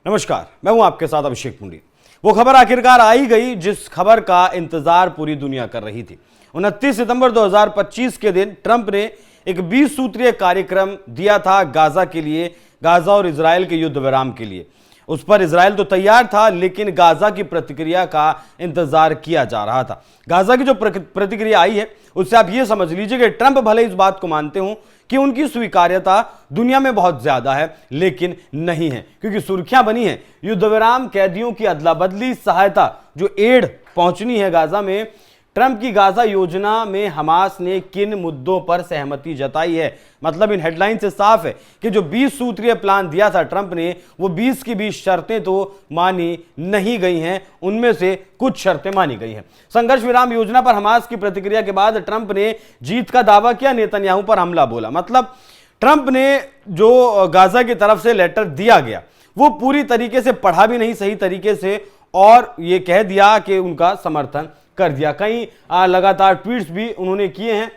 नमस्कार, मैं हूं आपके साथ अभिषेक पुंडी। वो खबर आखिरकार आई गई जिस खबर का इंतजार पूरी दुनिया कर रही थी। 29 सितंबर 2025 के दिन ट्रंप ने एक 20 सूत्रीय कार्यक्रम दिया था गाजा के लिए, गाजा और इजराइल के युद्ध विराम के लिए। उस पर इजराइल तो तैयार था, लेकिन गाजा की प्रतिक्रिया का इंतजार किया जा रहा था। गाजा की जो प्रतिक्रिया आई है उससे आप ये समझ लीजिए कि ट्रंप भले इस बात को मानते हो कि उनकी स्वीकार्यता दुनिया में बहुत ज्यादा है, लेकिन नहीं है, क्योंकि सुर्खियां बनी हैं युद्ध विराम, कैदियों की अदला बदली, सहायता जो एड पहुंचनी है गाजा में। ट्रंप की गाजा योजना में हमास ने किन मुद्दों पर सहमति जताई है। मतलब इन हेडलाइन से साफ है कि जो 20 सूत्रीय प्लान दिया था ट्रंप ने, वो 20 की 20 शर्तें तो मानी नहीं गई हैं, उनमें से कुछ शर्तें मानी गई हैं। संघर्ष विराम योजना पर हमास की प्रतिक्रिया के बाद ट्रंप ने जीत का दावा किया, नेतन्याहू पर हमला बोला। मतलब ट्रंप ने जो गाजा की तरफ से लेटर दिया गया वो पूरी तरीके से पढ़ा भी नहीं सही तरीके से, और ये कह दिया कि उनका समर्थन कर दिया। कई लगातार ट्वीट्स भी उन्होंने किए हैं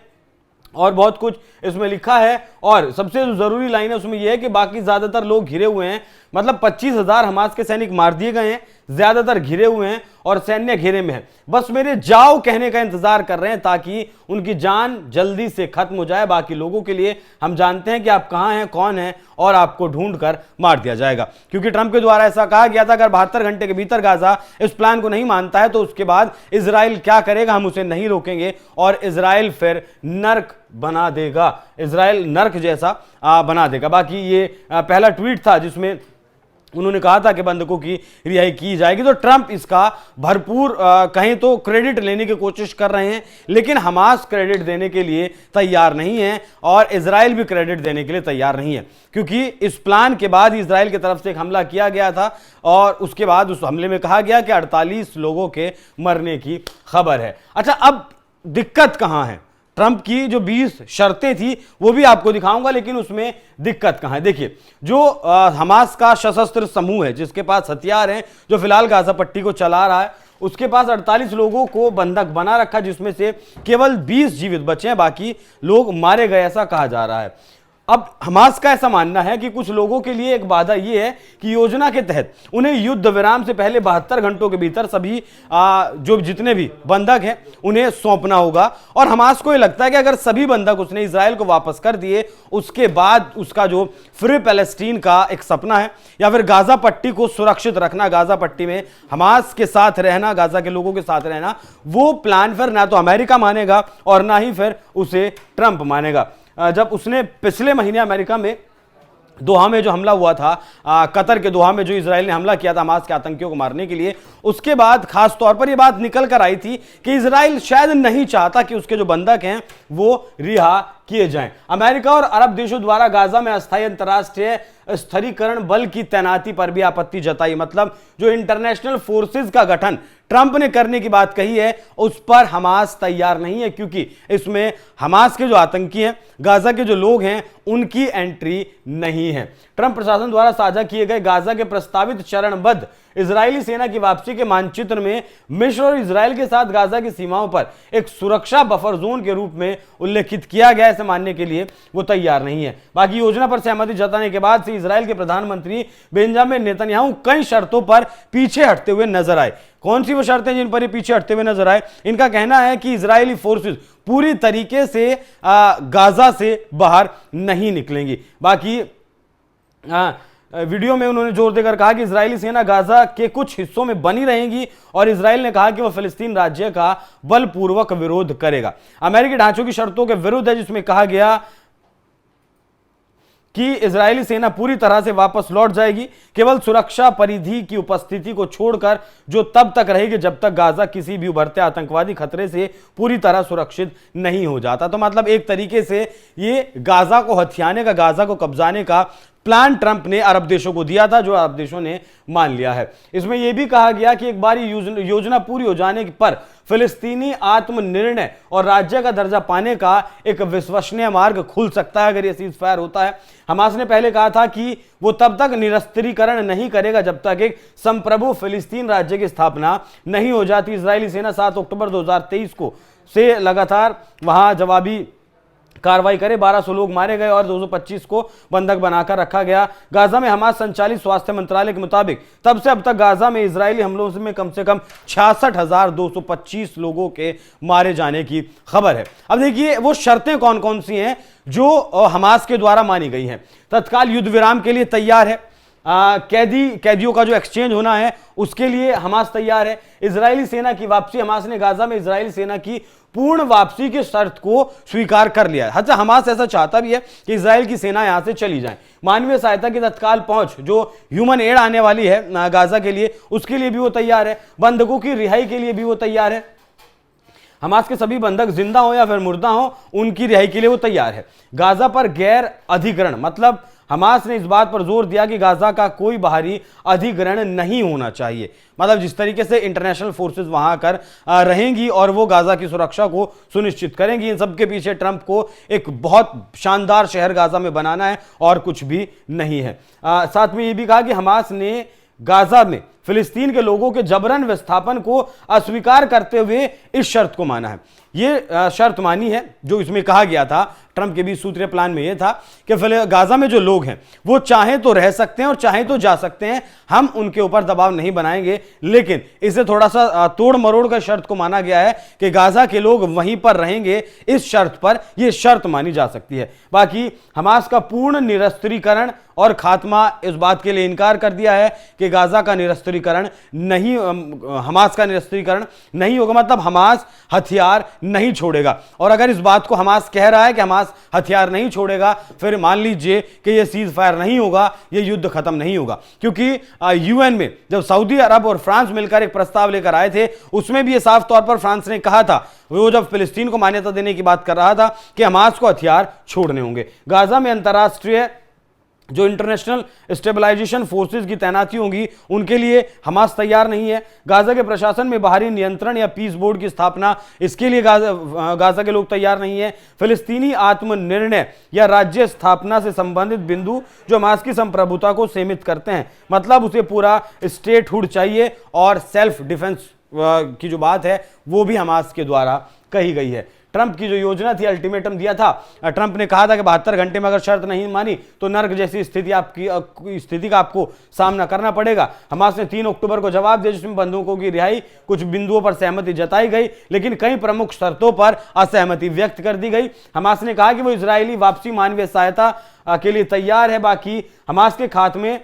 और बहुत कुछ इसमें लिखा है, और सबसे जो जरूरी लाइन है उसमें यह है कि बाकी ज्यादातर लोग घिरे हुए हैं। मतलब 25,000 हमास के सैनिक मार दिए गए हैं, ज्यादातर घिरे हुए हैं और सैन्य घेरे में है। बस मेरे जाओ कहने का इंतजार कर रहे हैं ताकि उनकी जान जल्दी से खत्म हो जाए। बाकी लोगों के लिए हम जानते हैं कि आप कहां हैं, कौन है, और आपको ढूंढ कर मार दिया जाएगा। क्योंकि ट्रंप के द्वारा ऐसा कहा गया था, अगर 72 घंटे के भीतर गाजा इस प्लान को नहीं मानता है तो उसके बाद इजराइल क्या करेगा, हम उसे नहीं रोकेंगे और इजराइल फिर नर्क बना देगा, इजराइल नर्क जैसा बना देगा। बाकी ये पहला ट्वीट था जिसमें उन्होंने कहा था कि बंधकों की रिहाई की जाएगी। तो ट्रंप इसका भरपूर कहें तो क्रेडिट लेने की कोशिश कर रहे हैं, लेकिन हमास क्रेडिट देने के लिए तैयार नहीं है और इजराइल भी क्रेडिट देने के लिए तैयार नहीं है, क्योंकि इस प्लान के बाद इजराइल की तरफ से एक हमला किया गया था और उसके बाद उस हमले में कहा गया कि 48 लोगों के मरने की खबर है। अच्छा, अब दिक्कत कहां है? ट्रंप की जो 20 शर्तें थी वो भी आपको दिखाऊंगा, लेकिन उसमें दिक्कत कहां है। देखिए, जो हमास का सशस्त्र समूह है, जिसके पास हथियार हैं, जो फिलहाल गाजा पट्टी को चला रहा है, उसके पास 48 लोगों को बंधक बना रखा, जिसमें से केवल 20 जीवित बचे हैं, बाकी लोग मारे गए, ऐसा कहा जा रहा है। अब हमास का ऐसा मानना है कि कुछ लोगों के लिए एक बाधा यह है कि योजना के तहत उन्हें युद्ध विराम से पहले 72 घंटों के भीतर सभी जो जितने भी बंधक हैं उन्हें सौंपना होगा। और हमास को यह लगता है कि अगर सभी बंधक उसने इजराइल को वापस कर दिए, उसके बाद उसका जो फ्री पैलेस्टीन का एक सपना है, या फिर गाजा पट्टी को सुरक्षित रखना, गाजा पट्टी में हमास के साथ रहना, गाजा के लोगों के साथ रहना, वो प्लान फिर ना तो अमेरिका मानेगा और ना ही फिर उसे ट्रंप मानेगा। जब उसने पिछले महीने अमेरिका में दोहा में जो हमला हुआ था, कतर के दोहा में जो इजराइल ने हमला किया था हमास के आतंकियों को मारने के लिए, उसके बाद खास तौर पर यह बात निकल कर आई थी कि इजराइल शायद नहीं चाहता कि उसके जो बंधक हैं वो रिहा किए जाएं। अमेरिका और अरब देशों द्वारा गाजा में अस्थायी अंतर्राष्ट्रीय स्थिरीकरण बल की तैनाती पर भी आपत्ति जताई। मतलब जो इंटरनेशनल फोर्सेस का गठन ट्रंप ने करने की बात कही है, उस पर हमास तैयार नहीं है, क्योंकि इसमें हमास के जो आतंकी हैं, गाजा के जो लोग हैं, उनकी एंट्री नहीं है। ट्रंप प्रशासन द्वारा साझा किए गए गाजा के प्रस्तावित चरणबद्ध इजरायली सेना की वापसी के मानचित्र में मिस्र और इजराइल के साथ गाजा की सीमाओं पर एक सुरक्षा बफर जोन के रूप में उल्लेखित किया गया, ऐसे मानने के लिए वो तैयार नहीं है। बाकी योजना पर सहमति जताने के बाद से इजराइल के प्रधानमंत्री बेंजामिन नेतन्याहू कई शर्तों पर पीछे हटते हुए नजर आए। कौन सी वो शर्तें जिन पर ये पीछे हटते हुए नजर आए? इनका कहना है कि इजरायली फोर्सेस पूरी तरीके से गाजा से बाहर नहीं निकलेंगी। बाकी वीडियो में उन्होंने जोर देकर कहा कि इजरायली सेना गाजा के कुछ हिस्सों में बनी रहेगी और इजराइल ने कहा कि वह फिलिस्तीन राज्य का बलपूर्वक विरोध करेगा। अमेरिकी ढांचों की शर्तों के विरुद्ध है, जिसमें कहा गया कि इजरायली सेना पूरी तरह से वापस लौट जाएगी, केवल सुरक्षा परिधि की उपस्थिति को छोड़कर, जो तब तक रहेगी जब तक गाजा किसी भी उभरते आतंकवादी खतरे से पूरी तरह सुरक्षित नहीं हो जाता। तो मतलब एक तरीके से ये गाजा को हथियाने का, गाजा को कब्जाने का प्लान ट्रंप ने अरब देशों को दिया था, जो अरब देशों ने मान लिया है। इसमें यह भी कहा गया कि एक बार योजना पूरी हो जाने पर फिलिस्तीनी आत्मनिर्णय और राज्य का दर्जा पाने का एक विश्वसनीय मार्ग खुल सकता है अगर यह सीज फायर होता है। हमास ने पहले कहा था कि वो तब तक निरस्त्रीकरण नहीं करेगा जब तक एक संप्रभु फिलिस्तीन राज्य की स्थापना नहीं हो जाती। इजरायली सेना 7 अक्टूबर 2023 को से लगातार वहां जवाबी कार्रवाई करे। 1200 लोग मारे गए और 225 को बंधक बनाकर रखा गया। गाजा में हमास संचालित स्वास्थ्य मंत्रालय के मुताबिक तब से अब तक गाजा में इजरायली हमलों में कम से कम 66,225 लोगों के मारे जाने की खबर है। अब देखिए वो शर्तें कौन कौन सी हैं जो हमास के द्वारा मानी गई हैं। तत्काल युद्ध विराम के लिए तैयार है, कैदियों का जो एक्सचेंज होना है उसके लिए हमास तैयार है, इजरायली सेना की वापसी, हमास ने गाजा में इजरायली सेना की पूर्ण वापसी की शर्त को स्वीकार कर लिया है। अच्छा, हमास ऐसा चाहता भी है कि इजराइल की सेना यहां से चली जाए। मानवीय सहायता की तत्काल पहुंच, जो ह्यूमन एड आने वाली है गाजा के लिए, उसके लिए भी वो तैयार है। बंधकों की रिहाई के लिए भी वो तैयार है। हमास के सभी बंधक जिंदा हो या फिर मुर्दा हो, उनकी रिहाई के लिए वो तैयार है। गाजा पर गैर अधिग्रहण, मतलब हमास ने इस बात पर जोर दिया कि गाजा का कोई बाहरी अधिग्रहण नहीं होना चाहिए। मतलब जिस तरीके से इंटरनेशनल फोर्सेस वहां आकर रहेंगी और वो गाजा की सुरक्षा को सुनिश्चित करेंगी। इन सब के पीछे ट्रंप को एक बहुत शानदार शहर गाजा में बनाना है और कुछ भी नहीं है। साथ में ये भी कहा कि हमास ने गाजा में फिलिस्तीन के लोगों के जबरन विस्थापन को अस्वीकार करते हुए इस शर्त को माना है। ये शर्त मानी है जो इसमें कहा गया था। ट्रंप के 20 सूत्रीय प्लान में यह था कि गाजा में जो लोग हैं वो चाहे तो रह सकते हैं और चाहे तो जा सकते हैं, हम उनके ऊपर दबाव नहीं बनाएंगे, लेकिन इसे थोड़ा सा तोड़ मरोड़ कर शर्त को माना गया है कि गाजा के लोग वहीं पर रहेंगे। इस शर्त पर यह शर्त मानी जा सकती है। बाकी हमास का पूर्ण निरस्त्रीकरण और खात्मा, इस बात के लिए इनकार कर दिया है कि गाजा का निरस्त्रीकरण नहीं, हमास का निरस्त्रीकरण नहीं होगा, मतलब हमास हथियार नहीं छोड़ेगा। और अगर इस बात को हमास कह रहा है कि हमास हथियार नहीं छोड़ेगा, फिर मान लीजिए कि यह सीज फायर नहीं होगा, यह युद्ध खत्म नहीं होगा। क्योंकि यूएन में जब सऊदी अरब और फ्रांस मिलकर एक प्रस्ताव लेकर आए थे, उसमें भी यह साफ तौर पर फ्रांस ने कहा था, वो जब फिलिस्तीन को मान्यता देने की बात कर रहा था, कि हमास को हथियार छोड़ने होंगे। गाजा में अंतर्राष्ट्रीय जो इंटरनेशनल स्टेबलाइजेशन फोर्सेस की तैनाती होगी, उनके लिए हमास तैयार नहीं है। गाजा के प्रशासन में बाहरी नियंत्रण या पीस बोर्ड की स्थापना, इसके लिए गाजा के लोग तैयार नहीं है। फिलिस्तीनी आत्मनिर्णय या राज्य स्थापना से संबंधित बिंदु जो हमास की संप्रभुता को सीमित करते हैं, मतलब उसे पूरा स्टेटहुड चाहिए और सेल्फ डिफेंस की जो बात है वो भी हमास के द्वारा कही गई है। ट्रंप की जो योजना थी, अल्टीमेटम दिया था, ट्रंप ने कहा था कि 72 घंटे में अगर शर्त नहीं मानी तो नर्क जैसी स्थिति का आपको सामना करना पड़ेगा। हमास ने 3 अक्टूबर को जवाब दिया, जिसमें बंधकों की रिहाई, कुछ बिंदुओं पर सहमति जताई गई, लेकिन कई प्रमुख शर्तों पर असहमति व्यक्त कर दी गई। हमास ने कहा कि वो इजरायली वापसी मानवीय सहायता के लिए तैयार है। बाकी हमास के खात्मे,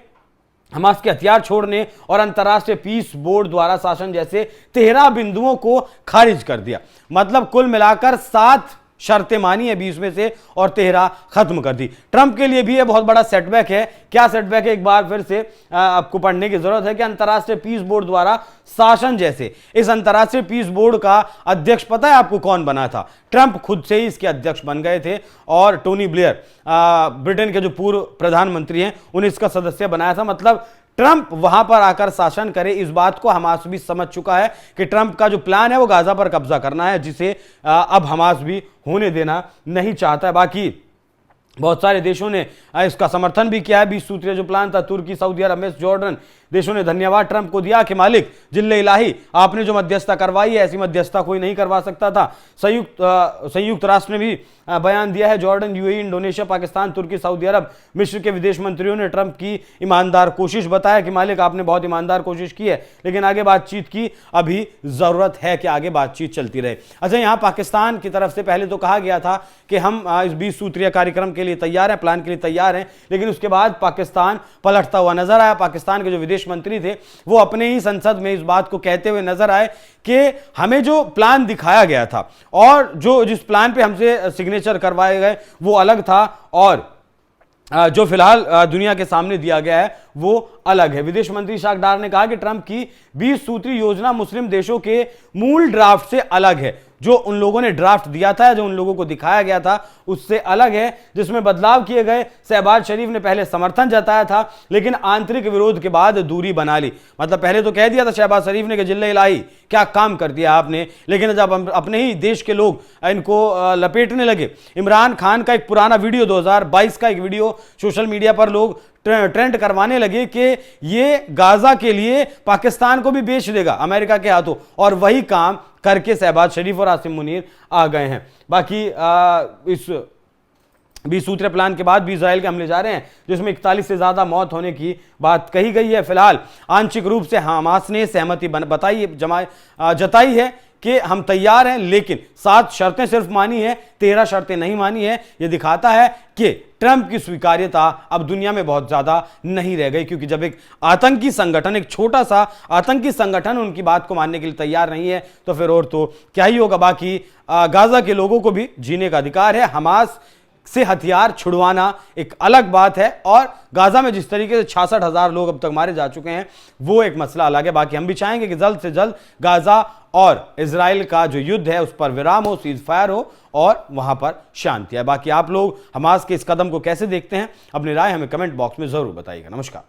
हमास के हथियार छोड़ने और अंतर्राष्ट्रीय पीस बोर्ड द्वारा शासन जैसे 13 बिंदुओं को खारिज कर दिया। मतलब कुल मिलाकर 7 शर्तें मानी है 20 में से और 13 खत्म कर दी। ट्रंप के लिए भी यह बहुत बड़ा सेटबैक है। क्या सेटबैक है, एक बार फिर से आपको पढ़ने की जरूरत है कि अंतर्राष्ट्रीय पीस बोर्ड द्वारा शासन जैसे, इस अंतर्राष्ट्रीय पीस बोर्ड का अध्यक्ष पता है आपको कौन बना था? ट्रंप खुद से ही इसके अध्यक्ष बन गए थे और टोनी ब्लेयर, ब्रिटेन के जो पूर्व प्रधानमंत्री हैं, उन्हें इसका सदस्य बनाया था। मतलब ट्रंप वहां पर आकर शासन करे, इस बात को हमास भी समझ चुका है कि ट्रंप का जो प्लान है वो गाजा पर कब्जा करना है, जिसे अब हमास भी होने देना नहीं चाहता है। बाकी बहुत सारे देशों ने इसका समर्थन भी किया है। 20 सूत्रीय जो प्लान था, तुर्की, सऊदी अरब, मिस्र, जॉर्डन देशों ने धन्यवाद ट्रंप को दिया कि मालिक जिल्ले इलाही, आपने जो मध्यस्थता करवाई है, ऐसी मध्यस्थता कोई नहीं करवा सकता था। संयुक्त राष्ट्र ने भी बयान दिया है। जॉर्डन, यूएई, इंडोनेशिया, पाकिस्तान, तुर्की, सऊदी अरब, मिस्र के विदेश मंत्रियों ने ट्रंप की ईमानदार कोशिश बताया कि मालिक आपने बहुत ईमानदार कोशिश की है, लेकिन आगे बातचीत की अभी जरूरत है कि आगे बातचीत चलती रहे। अच्छा, यहाँ पाकिस्तान की तरफ से पहले तो कहा गया था कि हम इस 20 सूत्रीय कार्यक्रम के लिए तैयार हैं, प्लान के लिए तैयार हैं, लेकिन उसके बाद पाकिस्तान पलटता हुआ नजर आया। पाकिस्तान के जो विदेश मंत्री थे वो अपने ही संसद में इस बात को कहते हुए नजर आए कि हमें जो प्लान दिखाया गया था और जिस प्लान पे हमसे सिग्नेचर करवाए गए वो अलग था, और जो फिलहाल दुनिया के सामने दिया गया है वो अलग है। विदेश मंत्री शाकडार ने कहा कि ट्रंप की 20 सूत्री योजना मुस्लिम देशों के मूल ड्राफ्ट से अलग है। जो उन लोगों ने ड्राफ्ट दिया था, जो उन लोगों को दिखाया गया था, उससे अलग है, जिसमें बदलाव किए गए। शहबाज शरीफ ने पहले समर्थन जताया था, लेकिन आंतरिक विरोध के बाद दूरी बना ली। मतलब पहले तो कह दिया था शहबाज शरीफ ने कि जिल्ले इलाही क्या काम कर दिया आपने, लेकिन जब अपने ही देश के लोग इनको लपेटने लगे। इमरान खान का एक पुराना वीडियो, 2022 का एक वीडियो सोशल मीडिया पर लोग ट्रेंड करवाने लगे कि ये गाजा के लिए पाकिस्तान को भी बेच देगा अमेरिका के हाथों, और वही काम करके शहबाज शरीफ और आसिम मुनीर आ गए हैं। बाकी इस 20 सूत्रीय प्लान के बाद भी इजराइल के हमले जा रहे हैं, जिसमें 41 से ज्यादा मौत होने की बात कही गई है। फिलहाल आंशिक रूप से हमास ने सहमति जताई है कि हम तैयार हैं, लेकिन 7 शर्तें सिर्फ मानी है, 13 शर्तें नहीं मानी है। यह दिखाता है कि ट्रंप की स्वीकार्यता अब दुनिया में बहुत ज्यादा नहीं रह गई, क्योंकि जब एक आतंकी संगठन, एक छोटा सा आतंकी संगठन उनकी बात को मानने के लिए तैयार नहीं है, तो फिर और तो क्या ही होगा। बाकी गाजा के लोगों को भी जीने का अधिकार है। हमास से हथियार छुड़वाना एक अलग बात है, और गाजा में जिस तरीके से 66,000 लोग अब तक मारे जा चुके हैं वो एक मसला अलग है। बाकी हम भी चाहेंगे कि जल्द से जल्द गाजा और इजराइल का जो युद्ध है उस पर विराम हो, सीज फायर हो और वहां पर शांति है। बाकी आप लोग हमास के इस कदम को कैसे देखते हैं, अपनी राय हमें कमेंट बॉक्स में जरूर बताइएगा। नमस्कार।